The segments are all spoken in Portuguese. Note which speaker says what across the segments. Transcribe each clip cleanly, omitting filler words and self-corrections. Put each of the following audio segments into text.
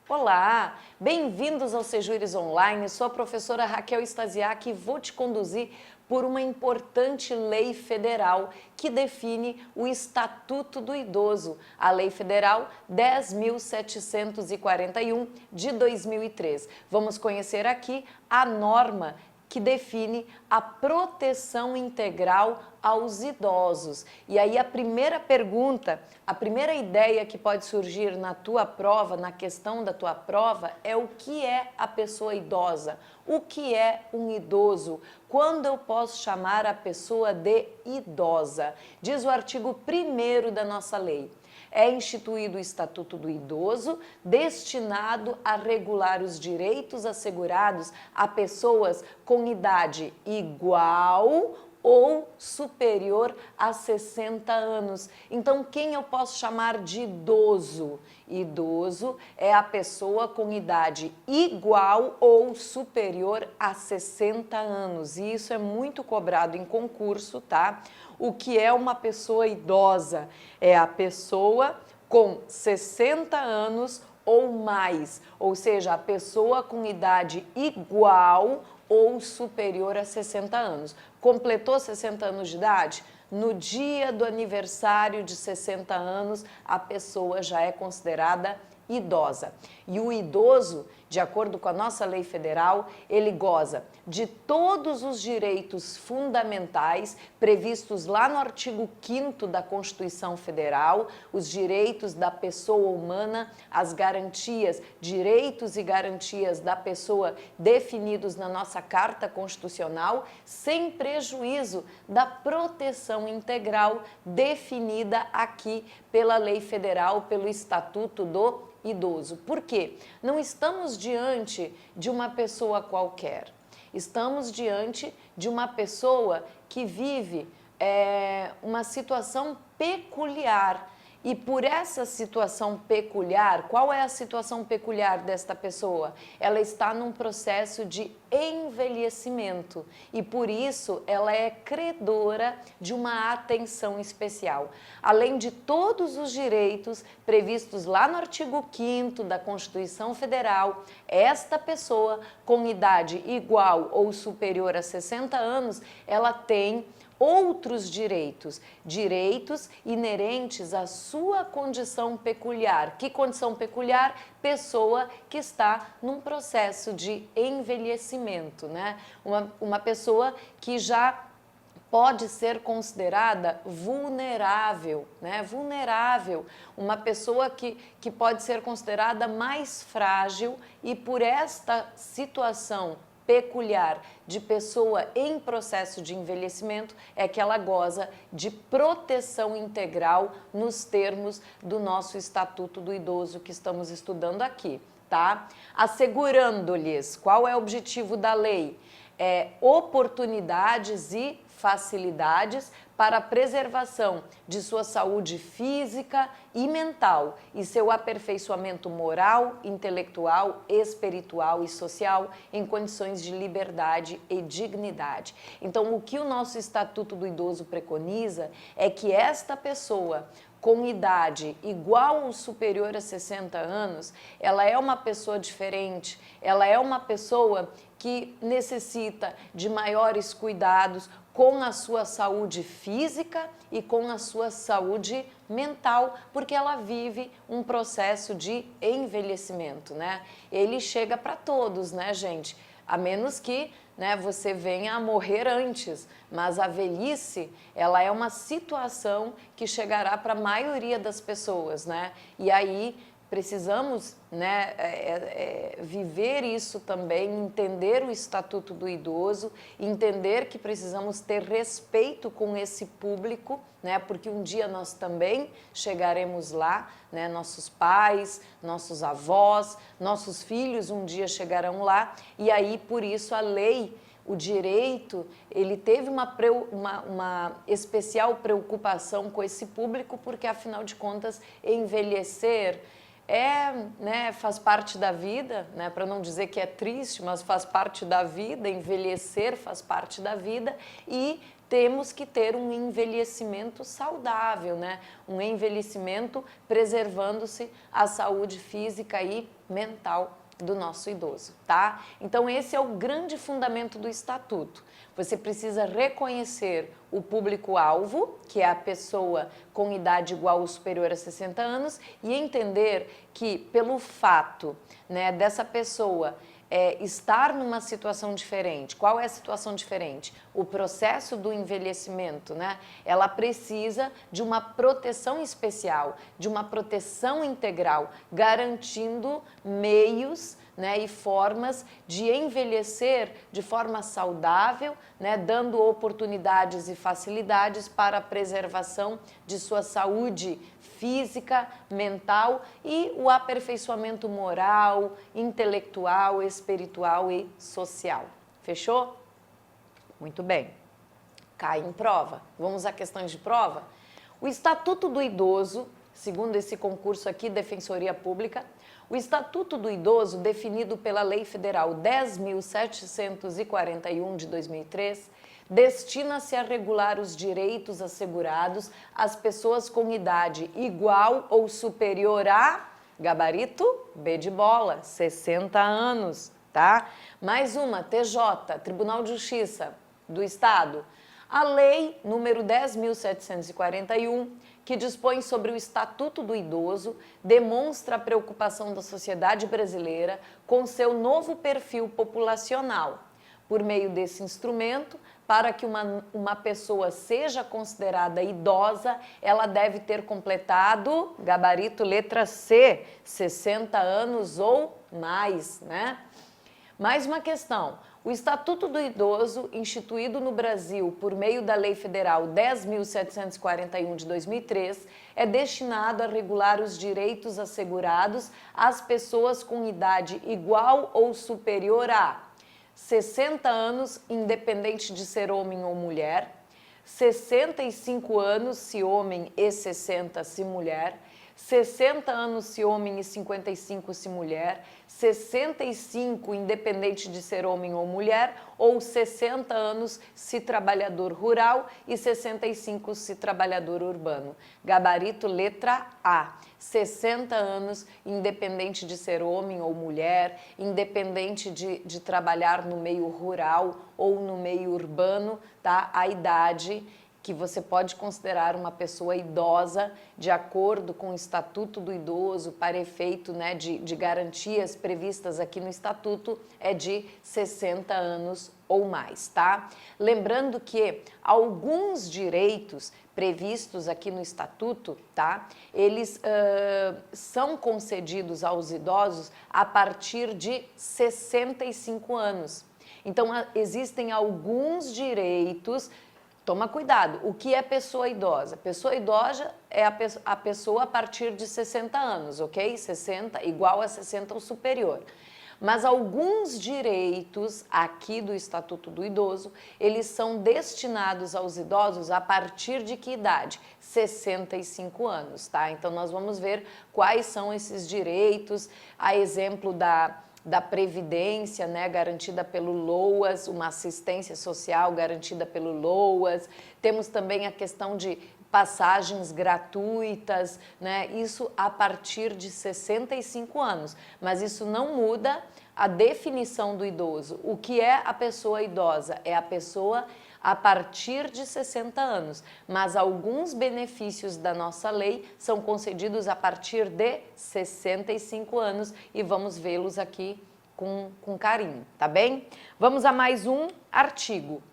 Speaker 1: Olá, bem-vindos ao Sejures Online. Sou a professora Raquel Stasiak e vou te conduzir por uma importante lei federal que define o Estatuto do Idoso, a Lei Federal 10.741 de 2003. Vamos conhecer aqui a norma que define a proteção integral aos idosos. E aí a primeira pergunta, a primeira ideia que pode surgir na tua prova, na questão da tua prova, é o que é a pessoa idosa? O que é um idoso? Quando eu posso chamar a pessoa de idosa? Diz o artigo 1º da nossa lei. É instituído o Estatuto do Idoso, destinado a regular os direitos assegurados a pessoas com idade igual ou superior a 60 anos. Então, quem eu posso chamar de idoso? Idoso é a pessoa com idade igual ou superior a 60 anos. E isso é muito cobrado em concurso, tá? O que é uma pessoa idosa? É a pessoa com 60 anos ou mais, ou seja, a pessoa com idade igual ou superior a 60 anos. Completou 60 anos de idade? No dia do aniversário de 60 anos, a pessoa já é considerada idosa. E o idoso, de acordo com a nossa lei federal, ele goza de todos os direitos fundamentais previstos lá no artigo 5º da Constituição Federal, os direitos da pessoa humana, as garantias, direitos e garantias da pessoa definidos na nossa Carta Constitucional, sem prejuízo da proteção integral definida aqui pela lei federal, pelo Estatuto do Idoso. Por quê? Não estamos diante de uma pessoa qualquer. Estamos diante de uma pessoa que vive uma situação peculiar. E por essa situação peculiar, qual é a situação peculiar desta pessoa? Ela está num processo de envelhecimento e por isso ela é credora de uma atenção especial. Além de todos os direitos previstos lá no artigo 5º da Constituição Federal, esta pessoa com idade igual ou superior a 60 anos, ela tem outros direitos, direitos inerentes à sua condição peculiar. Que condição peculiar? Pessoa que está num processo de envelhecimento, né? Uma pessoa que já pode ser considerada vulnerável, né? Vulnerável, uma pessoa que pode ser considerada mais frágil e por esta situação peculiar de pessoa em processo de envelhecimento é que ela goza de proteção integral nos termos do nosso Estatuto do Idoso que estamos estudando aqui, tá? Assegurando-lhes, qual é o objetivo da lei? Oportunidades e facilidades para a preservação de sua saúde física e mental e seu aperfeiçoamento moral, intelectual, espiritual e social em condições de liberdade e dignidade. Então, o que o nosso Estatuto do Idoso preconiza é que esta pessoa com idade igual ou superior a 60 anos, ela é uma pessoa diferente, ela é uma pessoa que necessita de maiores cuidados com a sua saúde física e com a sua saúde mental, porque ela vive um processo de envelhecimento, né? Ele chega para todos, né, gente? A menos que, né, você venha a morrer antes, mas a velhice, ela é uma situação que chegará para a maioria das pessoas, né? E aí precisamos, né, viver isso também, entender o Estatuto do Idoso, entender que precisamos ter respeito com esse público, né, porque um dia nós também chegaremos lá, né, nossos pais, nossos avós, nossos filhos um dia chegarão lá, e aí por isso a lei, o direito, ele teve uma especial preocupação com esse público, porque afinal de contas envelhecer né, faz parte da vida, né, para não dizer que é triste, mas faz parte da vida, envelhecer faz parte da vida e temos que ter um envelhecimento saudável, né? Um envelhecimento preservando-se a saúde física e mental do nosso idoso, tá? Então esse é o grande fundamento do Estatuto. Você precisa reconhecer o público-alvo, que é a pessoa com idade igual ou superior a 60 anos, e entender que pelo fato, né, dessa pessoa estar numa situação diferente. Qual é a situação diferente? O processo do envelhecimento, né? Ela precisa de uma proteção especial, de uma proteção integral, garantindo meios, né, e formas de envelhecer de forma saudável, né, dando oportunidades e facilidades para a preservação de sua saúde física, mental e o aperfeiçoamento moral, intelectual, espiritual e social. Fechou? Muito bem. Cai em prova. Vamos a questões de prova? O Estatuto do Idoso, segundo esse concurso aqui, Defensoria Pública, o Estatuto do Idoso, definido pela Lei Federal 10.741 de 2003, destina-se a regular os direitos assegurados às pessoas com idade igual ou superior a, gabarito, B de bola, 60 anos, tá? Mais uma, TJ, Tribunal de Justiça do Estado. A Lei número 10.741, que dispõe sobre o Estatuto do Idoso, demonstra a preocupação da sociedade brasileira com seu novo perfil populacional. Por meio desse instrumento, para que uma pessoa seja considerada idosa, ela deve ter completado, gabarito letra C, 60 anos ou mais, né? Mais uma questão. O Estatuto do Idoso, instituído no Brasil por meio da Lei Federal 10.741 de 2003, é destinado a regular os direitos assegurados às pessoas com idade igual ou superior a 60 anos, independente de ser homem ou mulher, 65 anos se homem e 60 se mulher, 60 anos se homem e 55 se mulher, 65 independente de ser homem ou mulher, ou 60 anos se trabalhador rural e 65 se trabalhador urbano. Gabarito letra A. 60 anos, independente de ser homem ou mulher, independente de trabalhar no meio rural ou no meio urbano, tá? A idade que você pode considerar uma pessoa idosa de acordo com o Estatuto do Idoso, para efeito, né, de garantias previstas aqui no Estatuto, é de 60 anos ou mais, tá? Lembrando que alguns direitos previstos aqui no Estatuto, tá? Eles são concedidos aos idosos a partir de 65 anos. Então, existem alguns direitos. Toma cuidado, o que é pessoa idosa? Pessoa idosa é a pessoa a partir de 60 anos, ok? 60, igual a 60 ou superior. Mas alguns direitos aqui do Estatuto do Idoso, eles são destinados aos idosos a partir de que idade? 65 anos, tá? Então nós vamos ver quais são esses direitos, a exemplo da Previdência, né, garantida pelo LOAS, uma assistência social garantida pelo LOAS. Temos também a questão de passagens gratuitas, né, isso a partir de 65 anos. Mas isso não muda a definição do idoso. O que é a pessoa idosa? É a pessoa a partir de 60 anos, mas alguns benefícios da nossa lei são concedidos a partir de 65 anos e vamos vê-los aqui com carinho, tá bem? Vamos a mais um artigo.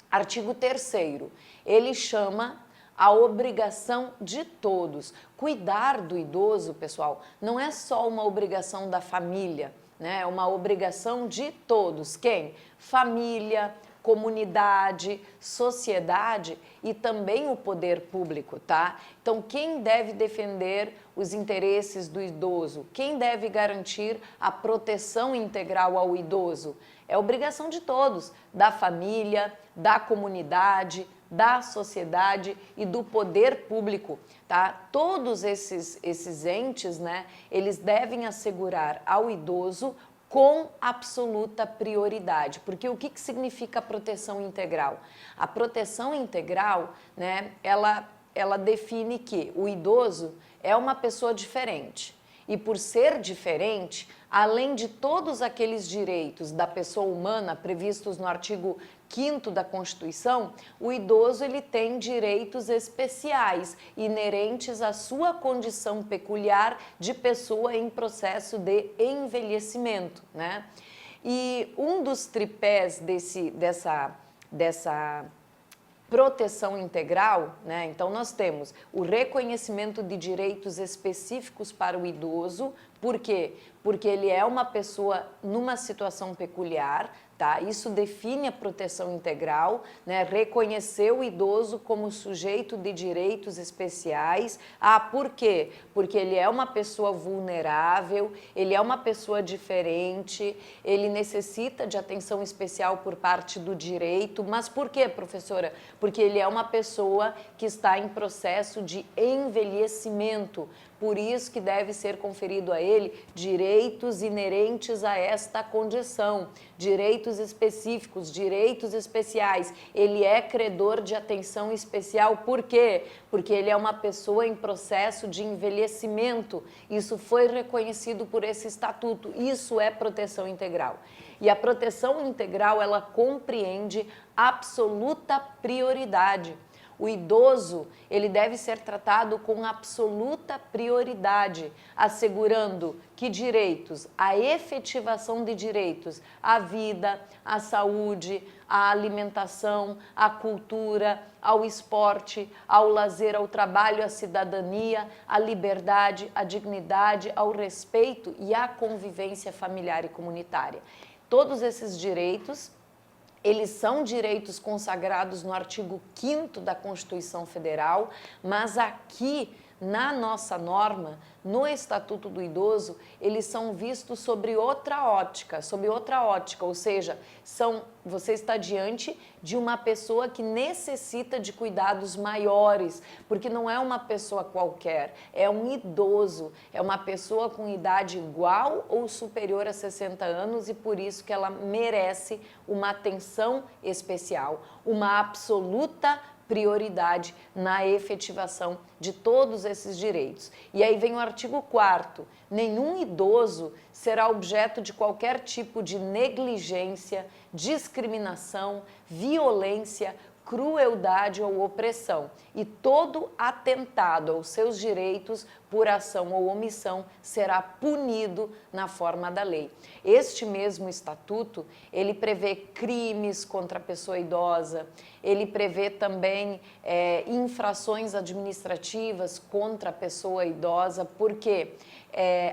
Speaker 1: Artigo 3º. Ele chama a obrigação de todos. Cuidar do idoso, pessoal, não é só uma obrigação da família, né? É uma obrigação de todos. Quem? Família, comunidade, sociedade e também o poder público, tá? Então, quem deve defender os interesses do idoso? Quem deve garantir a proteção integral ao idoso? É obrigação de todos, da família, da comunidade, da sociedade e do poder público, tá? Todos esses entes, né, eles devem assegurar ao idoso com absoluta prioridade. Porque o que significa proteção integral? A proteção integral, né, ela define que o idoso é uma pessoa diferente. E por ser diferente, além de todos aqueles direitos da pessoa humana previstos no artigo 5º da Constituição, o idoso ele tem direitos especiais inerentes à sua condição peculiar de pessoa em processo de envelhecimento, né? E um dos tripés dessa proteção integral, né? Então nós temos o reconhecimento de direitos específicos para o idoso. Por quê? Porque ele é uma pessoa numa situação peculiar, tá? Isso define a proteção integral, né? Reconhecer o idoso como sujeito de direitos especiais. Ah, por quê? Porque ele é uma pessoa vulnerável, ele é uma pessoa diferente, ele necessita de atenção especial por parte do direito. Mas por quê, professora? Porque ele é uma pessoa que está em processo de envelhecimento. Por isso que deve ser conferido a ele direitos inerentes a esta condição, direitos específicos, direitos especiais. Ele é credor de atenção especial. Por quê? Porque ele é uma pessoa em processo de envelhecimento. Isso foi reconhecido por esse estatuto. Isso é proteção integral. E a proteção integral, ela compreende absoluta prioridade. O idoso, ele deve ser tratado com absoluta prioridade, assegurando que direitos, a efetivação de direitos à vida, à saúde, à alimentação, à cultura, ao esporte, ao lazer, ao trabalho, à cidadania, à liberdade, à dignidade, ao respeito e à convivência familiar e comunitária. Todos esses direitos, eles são direitos consagrados no artigo 5º da Constituição Federal, mas aqui na nossa norma, no Estatuto do Idoso, eles são vistos sobre outra ótica, ou seja, você está diante de uma pessoa que necessita de cuidados maiores, porque não é uma pessoa qualquer, é um idoso, é uma pessoa com idade igual ou superior a 60 anos e por isso que ela merece uma atenção especial, uma absoluta prioridade na efetivação de todos esses direitos. E aí vem o artigo 4º. Nenhum idoso será objeto de qualquer tipo de negligência, discriminação, violência, crueldade ou opressão, e todo atentado aos seus direitos por ação ou omissão será punido na forma da lei. Este mesmo estatuto, ele prevê crimes contra a pessoa idosa, ele prevê também infrações administrativas contra a pessoa idosa, porque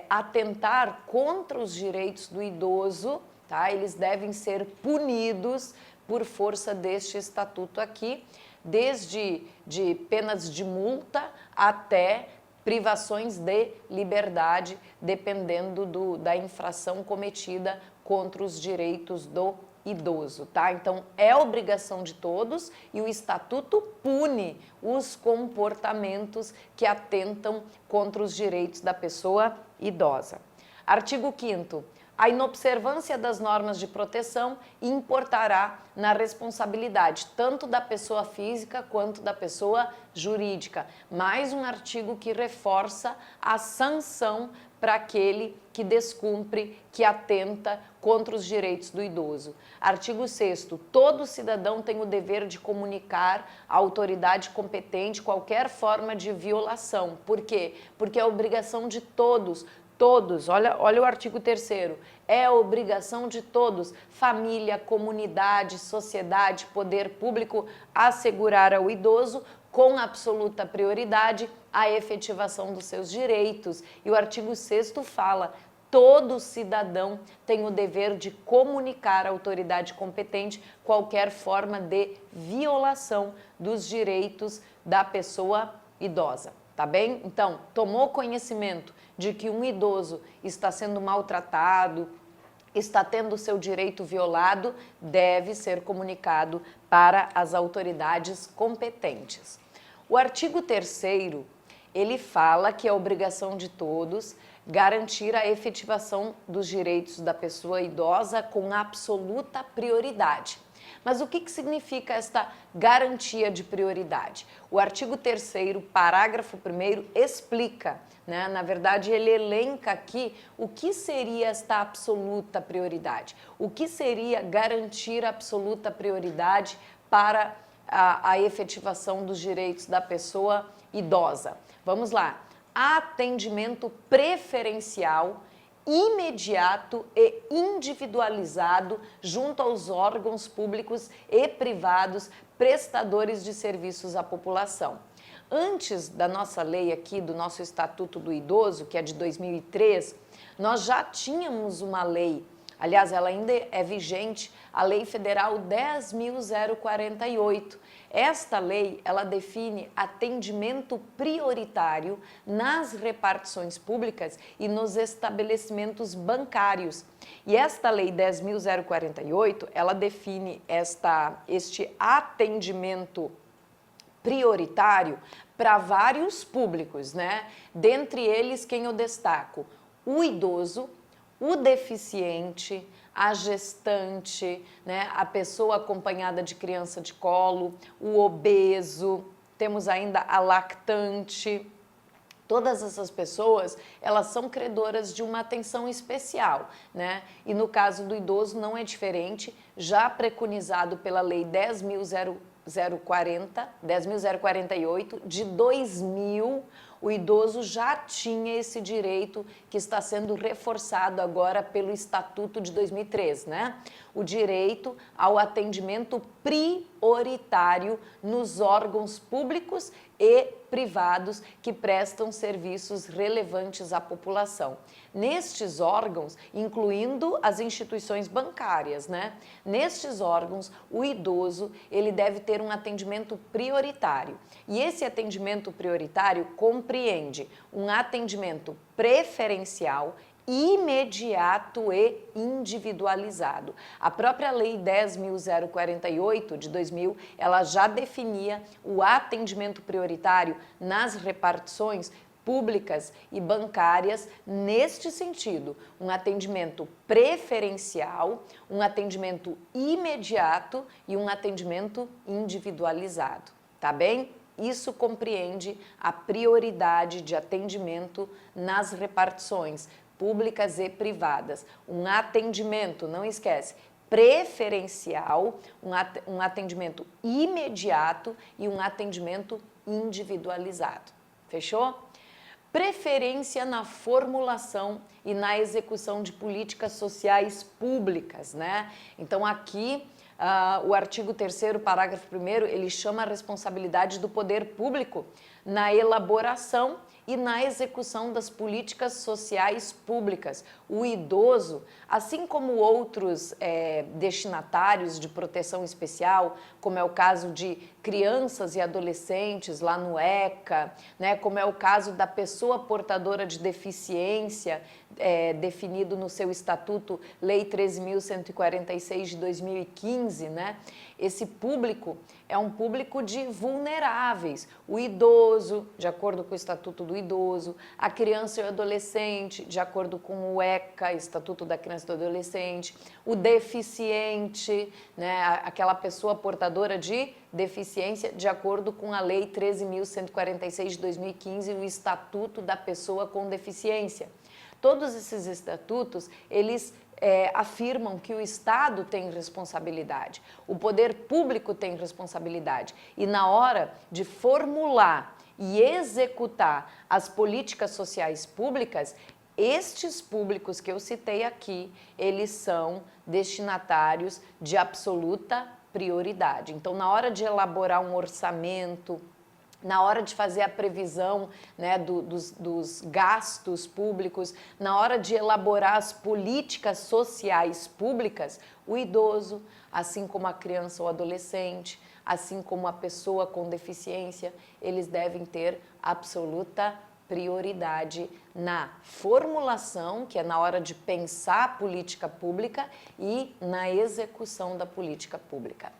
Speaker 1: atentar contra os direitos do idoso, tá? Eles devem ser punidos por força deste estatuto aqui, desde de penas de multa até privações de liberdade, dependendo da infração cometida contra os direitos do idoso, tá? Então, é obrigação de todos e o estatuto pune os comportamentos que atentam contra os direitos da pessoa idosa. Artigo 5º. A inobservância das normas de proteção importará na responsabilidade tanto da pessoa física quanto da pessoa jurídica. Mais um artigo que reforça a sanção para aquele que descumpre, que atenta contra os direitos do idoso. Artigo 6º. Todo cidadão tem o dever de comunicar à autoridade competente qualquer forma de violação. Por quê? Porque é obrigação de todos, olha o artigo 3º, é obrigação de todos, família, comunidade, sociedade, poder público, assegurar ao idoso com absoluta prioridade a efetivação dos seus direitos. E o artigo 6º fala, todo cidadão tem o dever de comunicar à autoridade competente qualquer forma de violação dos direitos da pessoa idosa. Tá bem? Então, tomou conhecimento de que um idoso está sendo maltratado, está tendo seu direito violado, deve ser comunicado para as autoridades competentes. O artigo 3º, ele fala que é obrigação de todos garantir a efetivação dos direitos da pessoa idosa com absoluta prioridade. Mas o que significa esta garantia de prioridade? O artigo 3º, parágrafo 1º, explica, né? Na verdade, ele elenca aqui o que seria esta absoluta prioridade. O que seria garantir absoluta prioridade para a efetivação dos direitos da pessoa idosa. Vamos lá. Atendimento preferencial, imediato e individualizado junto aos órgãos públicos e privados prestadores de serviços à população. Antes da nossa lei aqui, do nosso Estatuto do Idoso, que é de 2003, nós já tínhamos uma lei, aliás, ela ainda é vigente, a Lei Federal 10.048. Esta lei, ela define atendimento prioritário nas repartições públicas e nos estabelecimentos bancários. E esta Lei 10.048, ela define este atendimento prioritário para vários públicos, né? Dentre eles, quem eu destaco? O idoso, o deficiente, a gestante, né, a pessoa acompanhada de criança de colo, o obeso, temos ainda a lactante. Todas essas pessoas, elas são credoras de uma atenção especial, né? E no caso do idoso não é diferente, já preconizado pela Lei 10.048 de 2000, o idoso já tinha esse direito que está sendo reforçado agora pelo Estatuto de 2003, né? O direito ao atendimento prioritário nos órgãos públicos e privados que prestam serviços relevantes à população. Nestes órgãos, incluindo as instituições bancárias, né? Nestes órgãos, o idoso, ele deve ter um atendimento prioritário. E esse atendimento prioritário compreende um atendimento preferencial, imediato e individualizado. A própria Lei 10.048 de 2000, ela já definia o atendimento prioritário nas repartições públicas e bancárias neste sentido, um atendimento preferencial, um atendimento imediato e um atendimento individualizado, tá bem? Isso compreende a prioridade de atendimento nas repartições públicas e privadas. Um atendimento, não esquece, preferencial, um atendimento imediato e um atendimento individualizado. Fechou? Preferência na formulação e na execução de políticas sociais públicas, né? Então aqui o artigo 3º, parágrafo 1º, ele chama a responsabilidade do poder público na elaboração e na execução das políticas sociais públicas. O idoso, assim como outros destinatários de proteção especial, como é o caso de crianças e adolescentes lá no ECA, né, como é o caso da pessoa portadora de deficiência, definido no seu Estatuto, Lei 13.146 de 2015, né? Esse público é um público de vulneráveis, o idoso, de acordo com o Estatuto do Idoso, a criança e o adolescente, de acordo com o ECA, Estatuto da Criança e do Adolescente, o deficiente, né, aquela pessoa portadora de deficiência, de acordo com a Lei 13.146 de 2015, o Estatuto da Pessoa com Deficiência. Todos esses estatutos, eles afirmam que o Estado tem responsabilidade, o poder público tem responsabilidade. E na hora de formular e executar as políticas sociais públicas, estes públicos que eu citei aqui, eles são destinatários de absoluta prioridade. Então, na hora de elaborar um orçamento, na hora de fazer a previsão, né, dos gastos públicos, na hora de elaborar as políticas sociais públicas, o idoso, assim como a criança ou adolescente, assim como a pessoa com deficiência, eles devem ter absoluta prioridade na formulação, que é na hora de pensar a política pública, e na execução da política pública.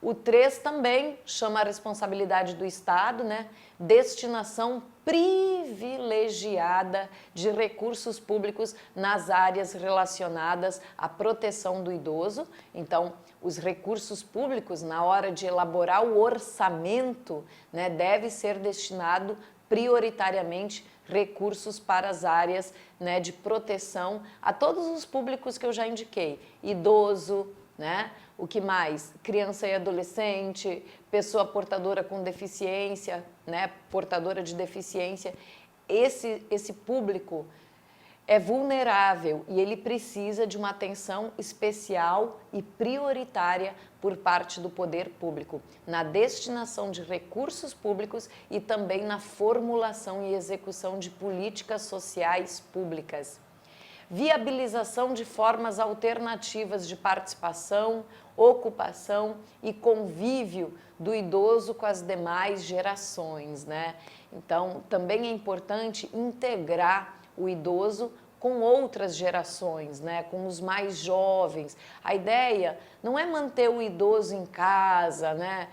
Speaker 1: O 3 também chama a responsabilidade do Estado, né? Destinação privilegiada de recursos públicos nas áreas relacionadas à proteção do idoso. Então, os recursos públicos, na hora de elaborar o orçamento, né, deve ser destinado prioritariamente recursos para as áreas, né, de proteção a todos os públicos que eu já indiquei. Idoso, né? O que mais? Criança e adolescente, pessoa portadora com deficiência, né? Portadora de deficiência. Esse público é vulnerável e ele precisa de uma atenção especial e prioritária por parte do poder público, na destinação de recursos públicos e também na formulação e execução de políticas sociais públicas. Viabilização de formas alternativas de participação, ocupação e convívio do idoso com as demais gerações, né? Então, também é importante integrar o idoso com outras gerações, né? Com os mais jovens. A ideia não é manter o idoso em casa, né?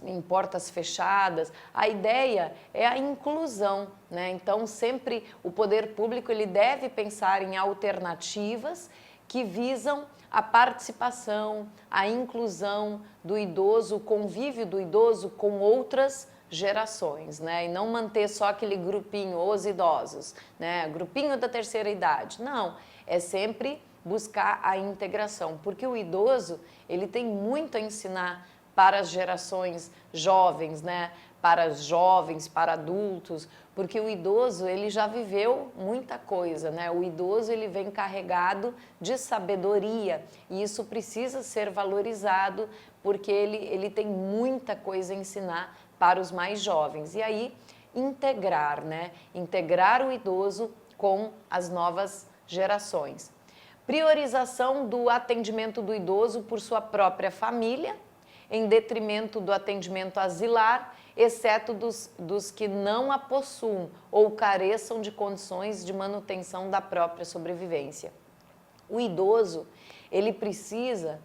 Speaker 1: Em portas fechadas. A ideia é a inclusão, né? Então, sempre o poder público ele deve pensar em alternativas que visam a participação, a inclusão do idoso, o convívio do idoso com outras gerações, né? E não manter só aquele grupinho, os idosos, né? Grupinho da terceira idade. Não, é sempre buscar a integração, porque o idoso, ele tem muito a ensinar para as gerações jovens, né? Para os jovens, para adultos, porque o idoso, ele já viveu muita coisa, né? O idoso, ele vem carregado de sabedoria e isso precisa ser valorizado porque ele tem muita coisa a ensinar para os mais jovens. E aí, integrar, né? Integrar o idoso com as novas gerações. Priorização do atendimento do idoso por sua própria família, em detrimento do atendimento asilar, exceto dos que não a possuam ou careçam de condições de manutenção da própria sobrevivência. O idoso, ele precisa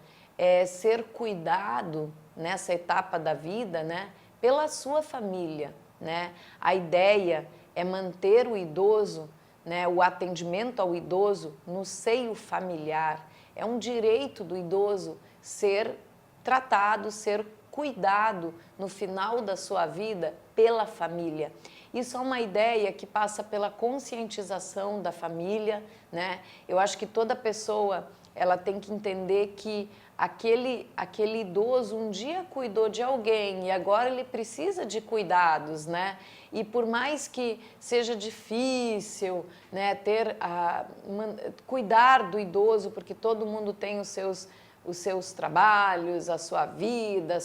Speaker 1: ser cuidado nessa etapa da vida, né, pela sua família, né? A ideia é manter o idoso, né, o atendimento ao idoso no seio familiar. É um direito do idoso ser tratado, ser cuidado no final da sua vida pela família. Isso é uma ideia que passa pela conscientização da família, né? Eu acho que toda pessoa ela tem que entender que aquele idoso um dia cuidou de alguém e agora ele precisa de cuidados, né? E por mais que seja difícil, né, cuidar do idoso, porque todo mundo tem os seus trabalhos, a sua vida,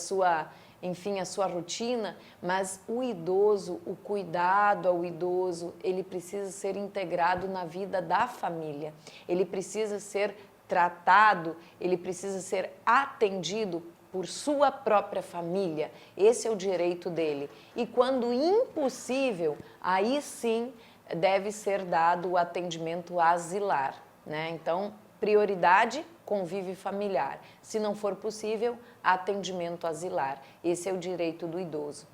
Speaker 1: enfim, a sua rotina, mas o idoso, o cuidado ao idoso, ele precisa ser integrado na vida da família. Ele precisa ser tratado, ele precisa ser atendido por sua própria família. Esse é o direito dele. E quando impossível, aí sim deve ser dado o atendimento asilar, né? Então, prioridade, convívio familiar. Se não for possível, atendimento asilar. Esse é o direito do idoso.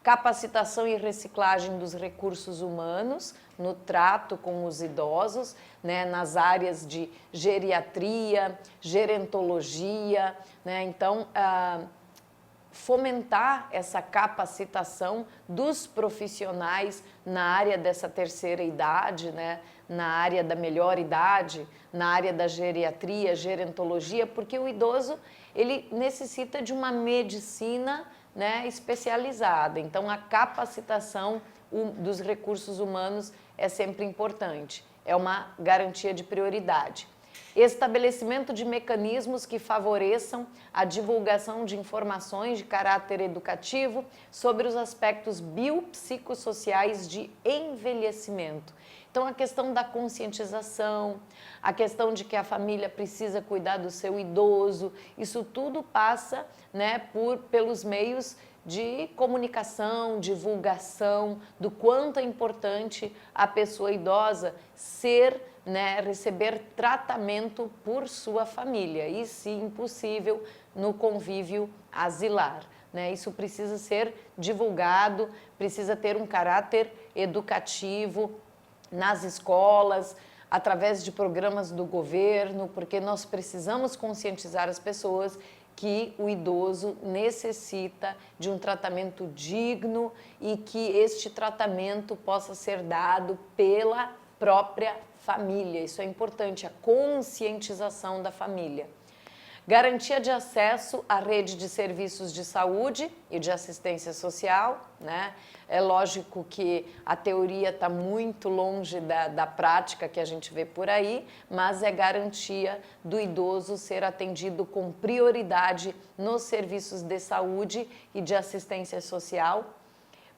Speaker 1: Capacitação e reciclagem dos recursos humanos no trato com os idosos, né, nas áreas de geriatria, gerontologia, né? Então, fomentar essa capacitação dos profissionais na área dessa terceira idade, né? Na área da melhor idade, na área da geriatria, gerontologia, porque o idoso ele necessita de uma medicina, né, especializada. Então, a capacitação dos recursos humanos é sempre importante, é uma garantia de prioridade. Estabelecimento de mecanismos que favoreçam a divulgação de informações de caráter educativo sobre os aspectos biopsicossociais de envelhecimento. Então, a questão da conscientização, a questão de que a família precisa cuidar do seu idoso, isso tudo passa, né, pelos meios de comunicação, divulgação, do quanto é importante a pessoa idosa receber tratamento por sua família e, se impossível, no convívio asilar, né? Isso precisa ser divulgado, precisa ter um caráter educativo nas escolas, através de programas do governo, porque nós precisamos conscientizar as pessoas que o idoso necessita de um tratamento digno e que este tratamento possa ser dado pela própria família. Isso é importante, a conscientização da família. Garantia de acesso à rede de serviços de saúde e de assistência social, né? É lógico que a teoria está muito longe da prática que a gente vê por aí, mas é garantia do idoso ser atendido com prioridade nos serviços de saúde e de assistência social,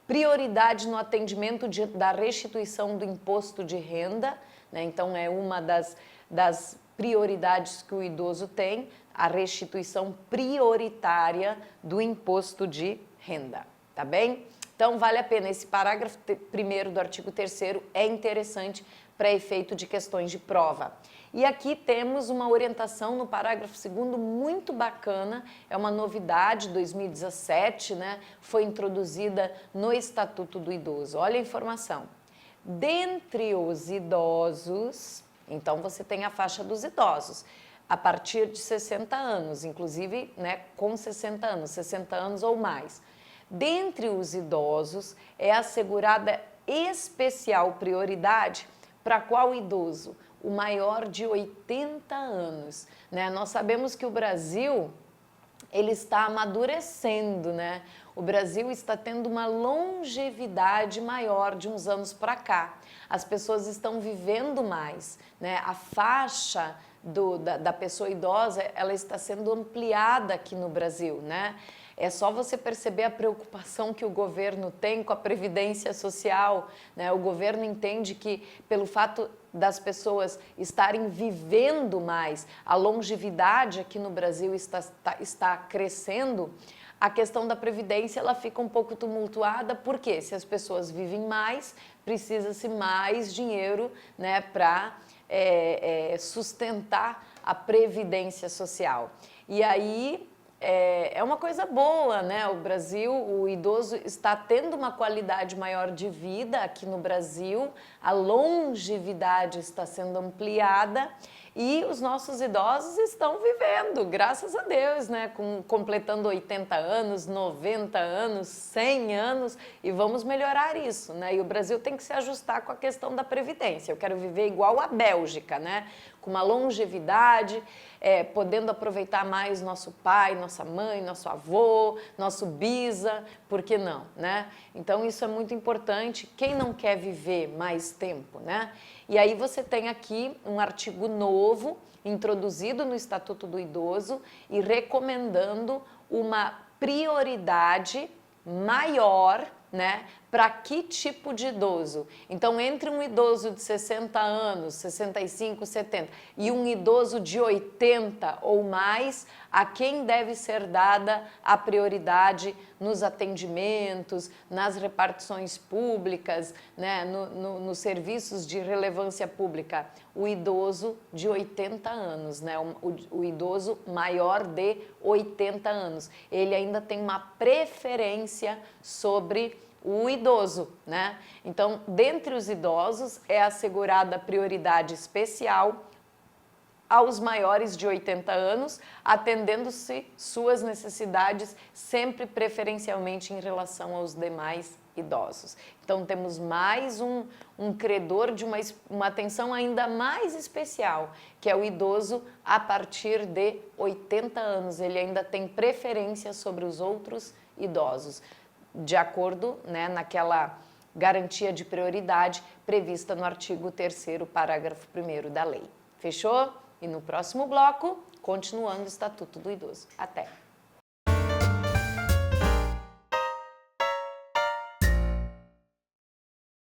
Speaker 1: prioridade no atendimento da restituição do imposto de renda, né? Então é uma das prioridades que o idoso tem, a restituição prioritária do imposto de renda, tá bem? Então, vale a pena, esse parágrafo 1º do artigo 3º é interessante para efeito de questões de prova. E aqui temos uma orientação no parágrafo 2º muito bacana, é uma novidade, 2017, né? Foi introduzida no Estatuto do Idoso. Olha a informação. Dentre os idosos, então você tem a faixa dos idosos, a partir de 60 anos, inclusive, né, com 60 anos ou mais. Dentre os idosos, é assegurada especial prioridade para qual idoso? O maior de 80 anos. Né? Nós sabemos que o Brasil ele está amadurecendo, né? O Brasil está tendo uma longevidade maior de uns anos para cá. As pessoas estão vivendo mais, né? A faixa da pessoa idosa, ela está sendo ampliada aqui no Brasil, né? É só você perceber a preocupação que o governo tem com a previdência social, né? O governo entende que pelo fato das pessoas estarem vivendo mais, a longevidade aqui no Brasil está crescendo, a questão da previdência ela fica um pouco tumultuada, porque se as pessoas vivem mais, precisa-se mais dinheiro, né, para sustentar a previdência social. E aí é uma coisa boa, né? O Brasil, o idoso está tendo uma qualidade maior de vida aqui no Brasil, a longevidade está sendo ampliada e os nossos idosos estão vivendo, graças a Deus, né? Completando 80 anos, 90 anos, 100 anos e vamos melhorar isso, né? E o Brasil tem que se ajustar com a questão da previdência. Eu quero viver igual a Bélgica, né? Com uma longevidade, podendo aproveitar mais nosso pai, nossa mãe, nosso avô, nosso bisa, por que não, né? Então isso é muito importante. Quem não quer viver mais tempo, né? E aí você tem aqui um artigo novo, introduzido no Estatuto do Idoso e recomendando uma prioridade maior, né, para que tipo de idoso? Então, entre um idoso de 60 anos, 65, 70 e um idoso de 80 ou mais, a quem deve ser dada a prioridade nos atendimentos, nas repartições públicas, né, nos serviços de relevância pública? O idoso de 80 anos, né, o idoso maior de 80 anos. Ele ainda tem uma preferência sobre o idoso, né? Então, dentre os idosos, é assegurada prioridade especial aos maiores de 80 anos, atendendo-se suas necessidades sempre preferencialmente em relação aos demais idosos. Então, temos mais um credor de uma atenção ainda mais especial, que é o idoso a partir de 80 anos. Ele ainda tem preferência sobre os outros idosos, de acordo, né, naquela garantia de prioridade prevista no artigo 3º, parágrafo 1º da lei. Fechou? E no próximo bloco, continuando o Estatuto do Idoso. Até!